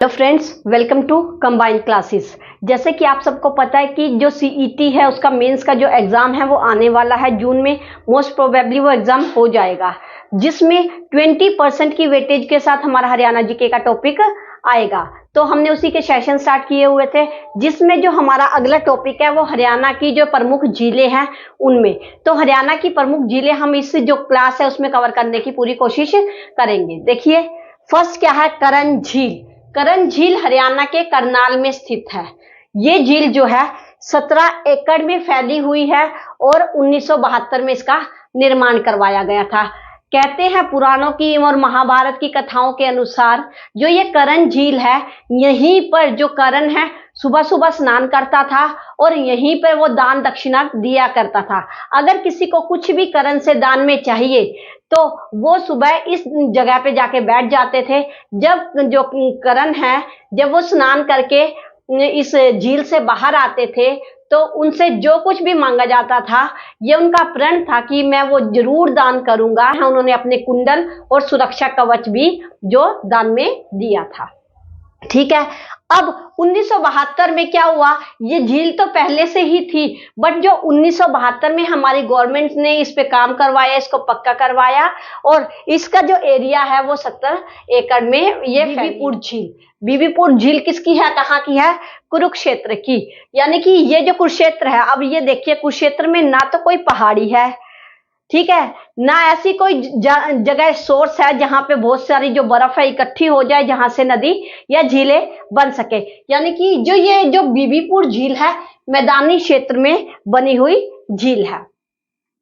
Hello friends, welcome to Combined Classes. जैसे कि आप सबको पता है कि जो सीईटी है उसका मेंस का जो एग्ज़ाम है वो आने वाला है जून में। मोस्ट प्रोबेबली वो एग्ज़ाम हो जाएगा, जिसमें 20% की वेटेज के साथ हमारा हरियाणा जीके का टॉपिक आएगा। तो हमने उसी के सेशन स्टार्ट किए हुए थे, जिसमें जो हमारा अगला टॉपिक है वो हरियाणा की जो प्रमुख झीलें हैं उनमें। तो हरियाणा की प्रमुख झीलें हम इस जो क्लास है उसमें कवर करने की पूरी कोशिश करेंगे। देखिए, फर्स्ट क्या है, करन झील। करन झील हरियाणा के करनाल में स्थित है। ये झील जो है 17 एकड़ में फैली हुई है और 1972 में इसका निर्माण करवाया गया था। कहते हैं पुराणों की और महाभारत की कथाओं के अनुसार जो ये करन झील है, यहीं पर जो करण है सुबह सुबह स्नान करता था और यहीं पर वो दान दक्षिणा दिया करता था। अगर किसी को कुछ भी करण से दान में चाहिए तो वो सुबह इस जगह पे जाके बैठ जाते थे। जब जो करण है, जब वो स्नान करके इस झील से बाहर आते थे तो उनसे जो कुछ भी मांगा जाता था, ये उनका प्रण था कि मैं वो जरूर दान करूंगा। उन्होंने अपने कुंडल और सुरक्षा कवच भी जो दान में दिया था। ठीक है, अब 1972 में क्या हुआ, ये झील तो पहले से ही थी, बट जो 1972 में हमारी गवर्नमेंट ने इस पे काम करवाया, इसको पक्का करवाया और इसका जो एरिया है वो 70 एकड़ में ये बीबीपुर झील। बीबीपुर झील किसकी है, कहाँ की है, कुरुक्षेत्र की। यानी कि ये जो कुरुक्षेत्र है, अब ये देखिए कुरुक्षेत्र में ना तो कोई पहाड़ी है, ठीक है, ना ऐसी कोई जगह सोर्स है जहां पे बहुत सारी जो बर्फ है इकट्ठी हो जाए, जहां से नदी या झीलें बन सके। यानी कि ये जो बीबीपुर झील है मैदानी क्षेत्र में बनी हुई झील है।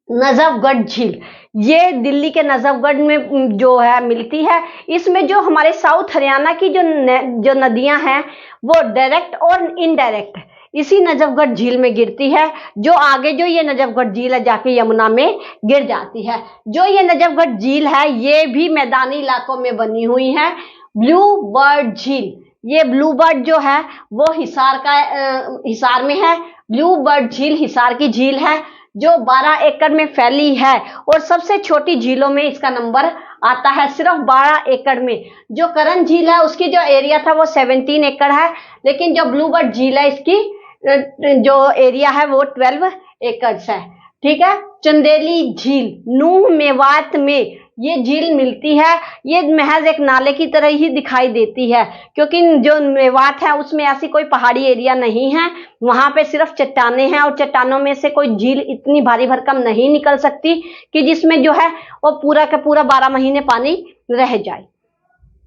नजफगढ़ झील, ये दिल्ली के नजफगढ़ में जो है मिलती है। इसमें जो हमारे साउथ हरियाणा की जो नदियां हैं वो डायरेक्ट और इनडायरेक्ट इसी नजफगढ़ झील में गिरती है। जो आगे जो ये नजफगढ़ झील है जाके यमुना में गिर जाती है। जो ये नजफगढ़ झील है ये भी मैदानी इलाकों में बनी हुई है। ब्लू बर्ड झील, ये ब्लू बर्ड जो है वो हिसार में है। ब्लू बर्ड झील हिसार की झील है जो 12 एकड़ में फैली है और सबसे छोटी झीलों में इसका नंबर आता है, सिर्फ 12 एकड़ में। जो करन झील है उसकी जो एरिया था वो 17 एकड़ है, लेकिन जो ब्लू बर्ड झील है इसकी जो एरिया है वो 12 एकड़ है। ठीक है, चंदेली झील नूह मेवात में ये झील मिलती है। ये महज एक नाले की तरह ही दिखाई देती है, क्योंकि जो मेवात है उसमें ऐसी कोई पहाड़ी एरिया नहीं है, वहां पे सिर्फ चट्टाने हैं और चट्टानों में से कोई झील इतनी भारी भरकम नहीं निकल सकती कि जिसमें जो है वो पूरा का पूरा 12 महीने पानी रह जाए।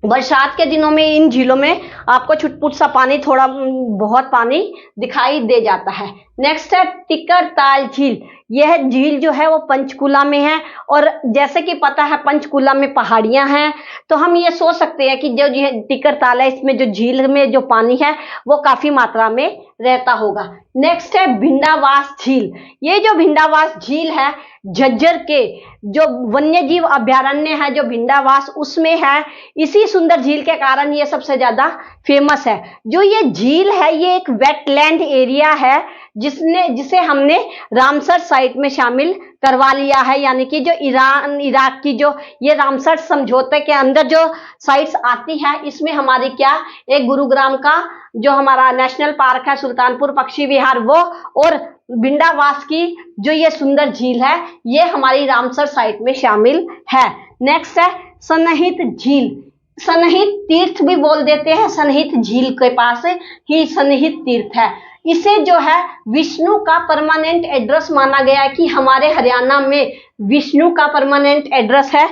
बरसात के दिनों में इन झीलों में आपको छुटपुट सा पानी, थोड़ा बहुत पानी दिखाई दे जाता है। नेक्स्ट है टिकर ताल झील। यह झील जो है वो पंचकुला में है और जैसे कि पता है पंचकुला में पहाड़ियां हैं, तो हम ये सोच सकते हैं कि जो टिकर ताल है इसमें जो झील में जो पानी है वो काफी मात्रा में रहता होगा। नेक्स्ट है भिंडावास झील। ये जो भिंडावास झील है झज्जर के जो वन्य जीव अभ्यारण्य है जो भिंडावास उसमें है। इसी सुंदर झील के कारण ये सबसे ज्यादा फेमस है। जो ये झील है ये एक वेटलैंड एरिया है जिसे हमने रामसर साइट में शामिल करवा लिया है। यानी कि जो ईरान इराक की जो ये रामसर समझौते के अंदर जो साइट्स आती है, इसमें हमारी क्या, एक गुरुग्राम का जो हमारा नेशनल पार्क है सुल्तानपुर पक्षी विहार वो, और भिंडावास की जो ये सुंदर झील है ये हमारी रामसर साइट में शामिल है। नेक्स्ट है सनहित झील। सनहित तीर्थ भी बोल देते हैं, सनहित झील के पास ही सनहित तीर्थ है। इसे जो है विष्णु का परमानेंट एड्रेस माना गया है कि हमारे हरियाणा में विष्णु का परमानेंट एड्रेस है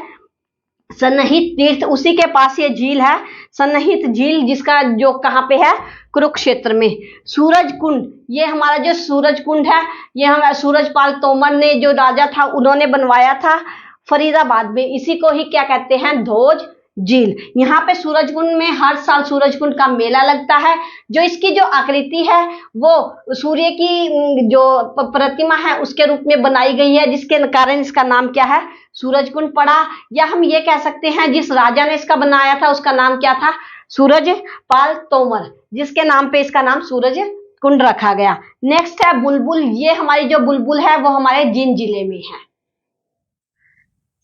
सनहित तीर्थ, उसी के पास ये झील है सनहित झील, जिसका जो कहाँ पे है, कुरुक्षेत्र में। सूरज कुंड, ये हमारा जो सूरज कुंड है ये हमारा सूरजपाल तोमर ने जो राजा था उन्होंने बनवाया था फरीदाबाद में। इसी को ही क्या कहते हैं, धोज झील। यहाँ पे सूरजकुंड में हर साल सूरजकुंड का मेला लगता है। जो इसकी जो आकृति है वो सूर्य की जो प्रतिमा है उसके रूप में बनाई गई है, जिसके कारण इसका नाम क्या है, सूरजकुंड पड़ा। या हम ये कह सकते हैं जिस राजा ने इसका बनाया था उसका नाम क्या था, सूरजपाल तोमर, जिसके नाम पे इसका नाम सूरज कुंड रखा गया। नेक्स्ट है बुलबुल। ये हमारी जो बुलबुल है वो हमारे जींद जिले में है।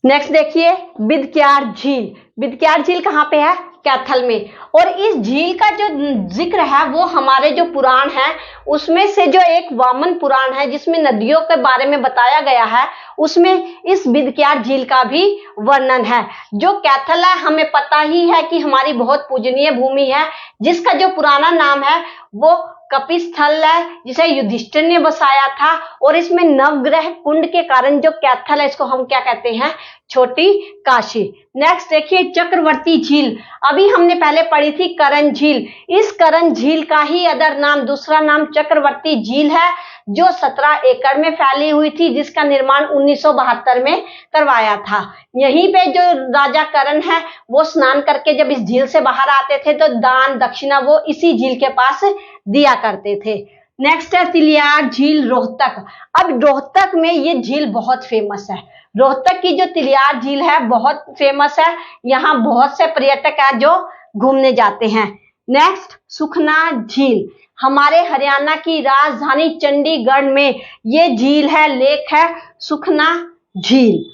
नेक्स्ट देखिए बिदक्यार झील। बिदक्यार झील कहाँ पे है? कैथल में। और इस झील का जो जिक्र है वो हमारे जो पुराण है उसमें से जो एक वामन पुराण है जिसमें नदियों के बारे में बताया गया है, उसमें इस बिदक्यार झील का भी वर्णन है। जो कैथल है हमें पता ही है कि हमारी बहुत पूजनीय भूमि है, जिसका जो पुराना नाम है वो कपिस्थल है, जिसे युधिष्ठिर ने बसाया था। और इसमें नवग्रह कुंड के कारण जो कैथल है इसको हम क्या कहते हैं? छोटी काशी। नेक्स्ट देखिए चक्रवर्ती झील। अभी हमने पहले पढ़ी थी करण झील। इस करण झील का ही अदर नाम, दूसरा नाम चक्रवर्ती झील है, जो 17 एकड़ में फैली हुई थी, जिसका निर्माण 1972 में करवाया था। यहीं पे जो राजा करण है वो स्नान करके जब इस झील से बाहर आते थे तो दान दक्षिणा वो इसी झील के पास दिया करते थे। नेक्स्ट है तिलियार झील रोहतक। अब रोहतक में ये झील बहुत फेमस है। रोहतक की जो तिलियार झील है बहुत फेमस है, यहाँ बहुत से पर्यटक है जो घूमने जाते हैं। नेक्स्ट सुखना झील। हमारे हरियाणा की राजधानी चंडीगढ़ में ये झील है, लेक है सुखना झील।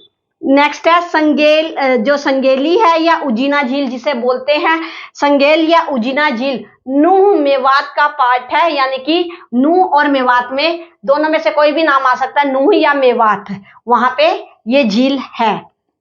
नेक्स्ट है संगेल, जो संगेली है या उजीना झील जिसे बोलते हैं, संगेल या उजीना झील नूह मेवात का पार्ट है, यानी कि नूह और मेवात में दोनों में से कोई भी नाम आ सकता है, नूह या मेवात, वहां पे ये झील है।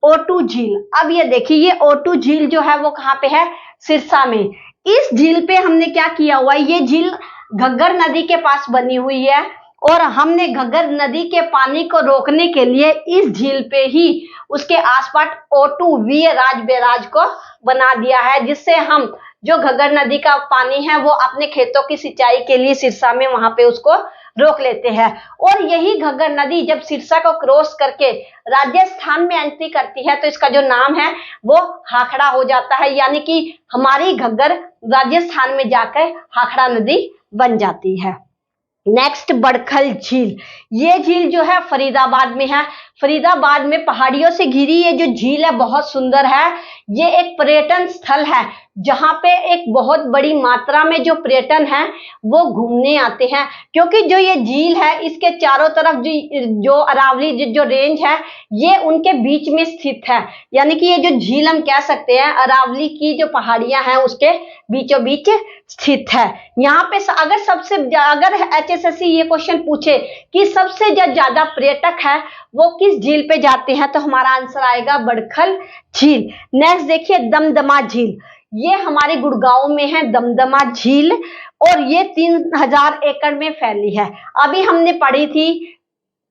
ओटू झील। अब ये देखिए ये ओटू झील जो है वो कहाँ पे है? सिरसा में। इस झील पे हमने क्या किया हुआ है? ये झील घग्गर नदी के पास बनी हुई है और हमने घग्गर नदी के पानी को रोकने के लिए इस झील पे ही उसके आसपास O2 वीय राज बैराज को बना दिया है, जिससे हम जो घग्गर नदी का पानी है वो अपने खेतों की सिंचाई के लिए सिरसा में वहां पे उसको रोक लेते हैं। और यही घग्गर नदी जब सिरसा को क्रॉस करके राजस्थान में एंट्री करती है तो इसका जो नाम है वो हाखड़ा हो जाता है, यानी कि हमारी घग्गर राजस्थान में जाकर हाखड़ा नदी बन जाती है। नेक्स्ट बड़खल झील। ये झील जो है फरीदाबाद में है। फरीदाबाद में पहाड़ियों से घिरी ये जो झील है बहुत सुंदर है। ये एक पर्यटन स्थल है जहां पे एक बहुत बड़ी मात्रा में जो पर्यटन है वो घूमने आते हैं, क्योंकि जो ये झील है इसके चारों तरफ जो अरावली जो रेंज है ये उनके बीच में स्थित है, यानी कि ये जो झील हम कह सकते हैं अरावली की जो पहाड़ियां हैं उसके बीचों बीच स्थित है। यहाँ पे अगर HSSC ये क्वेश्चन पूछे कि सबसे ज्यादा पर्यटक है वो किस झील पे जाते हैं तो हमारा आंसर आएगा बड़खल झील। नेक्स्ट देखिए दमदमा झील। ये हमारे गुड़गांव में है दमदमा झील और ये 3000 एकड़ में फैली है। अभी हमने पढ़ी थी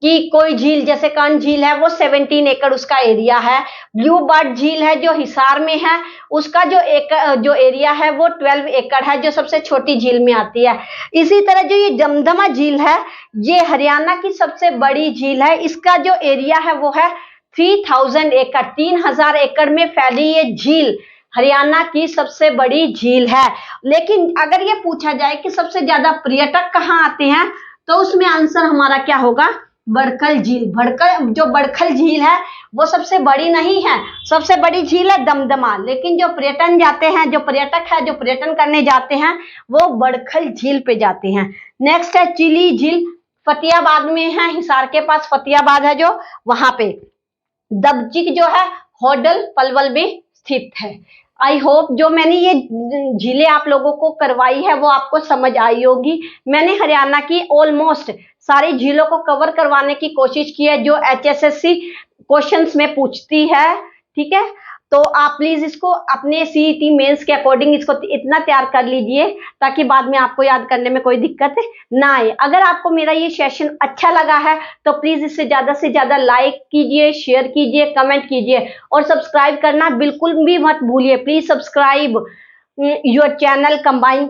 कि कोई झील जैसे कर्ण झील है वो 17 एकड़ उसका एरिया है। ब्लू बर्ड झील है जो हिसार में है, उसका जो एरिया है वो 12 एकड़ है, जो सबसे छोटी झील में आती है। इसी तरह जो ये दमदमा झील है ये हरियाणा की सबसे बड़ी झील है। इसका जो एरिया है वो है 3000 एकड़। 3000 एकड़ में फैली ये झील हरियाणा की सबसे बड़ी झील है। लेकिन अगर ये पूछा जाए कि सबसे ज्यादा पर्यटक कहाँ आते हैं तो उसमें आंसर हमारा क्या होगा? बड़खल झील। बड़खल झील है वो सबसे बड़ी नहीं है, सबसे बड़ी झील है दमदमा, लेकिन जो पर्यटन जाते हैं, जो पर्यटक है जो पर्यटन करने जाते हैं वो बड़खल झील पे जाते हैं। नेक्स्ट है चिली झील। फतेहाबाद में है, हिसार के पास फतेहाबाद है जो, वहां पे दबचिक जो है होडल पलवल में स्थित है। आई होप जो मैंने ये झीलें आप लोगों को करवाई है वो आपको समझ आई होगी। मैंने हरियाणा की ऑलमोस्ट सारी झीलों को कवर करवाने की कोशिश की है जो HSSC क्वेश्चंस में पूछती है, ठीक है। तो आप प्लीज इसको अपने CET मेंस के अकॉर्डिंग इसको इतना तैयार कर लीजिए ताकि बाद में आपको याद करने में कोई दिक्कत ना आए। अगर आपको मेरा ये सेशन अच्छा लगा है तो प्लीज इसे ज्यादा से ज्यादा लाइक कीजिए, शेयर कीजिए, कमेंट कीजिए और सब्सक्राइब करना बिल्कुल भी मत भूलिए। Please subscribe your channel combine